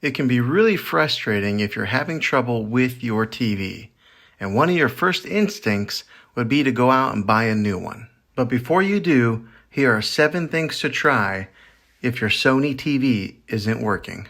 It can be really frustrating if you're having trouble with your TV, and one of your first instincts would be to go out and buy a new one. But before you do, here are 7 things to try if your Sony TV isn't working.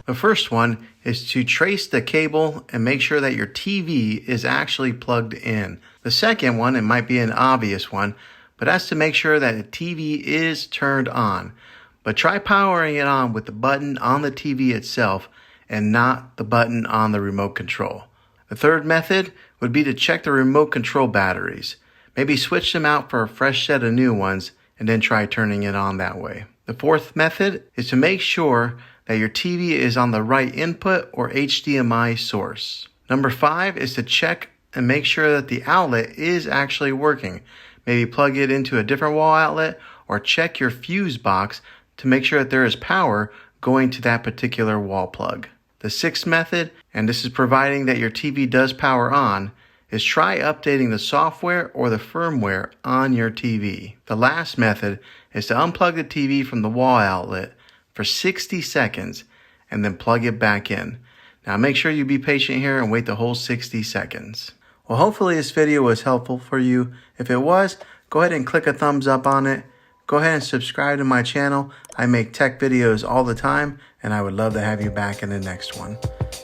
The first one is to trace the cable and make sure that your TV is actually plugged in. The second one, it might be an obvious one, but that's to make sure that the TV is turned on. But try powering it on with the button on the TV itself and not the button on the remote control. The third method would be to check the remote control batteries. Maybe switch them out for a fresh set of new ones and then try turning it on that way. The fourth method is to make sure that your TV is on the right input or HDMI source. Number 5 is to check and make sure that the outlet is actually working. Maybe plug it into a different wall outlet or check your fuse box to make sure that there is power going to that particular wall plug. The sixth method, and this is providing that your TV does power on, is try updating the software or the firmware on your TV. The last method is to unplug the TV from the wall outlet for 60 seconds and then plug it back in. Now make sure you be patient here and wait the whole 60 seconds. Well, hopefully this video was helpful for you. If it was, go ahead and click a thumbs up on it. Go ahead and subscribe to my channel. I make tech videos all the time, and I would love to have you back in the next one.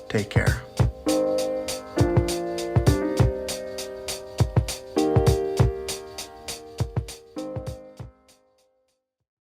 Take care.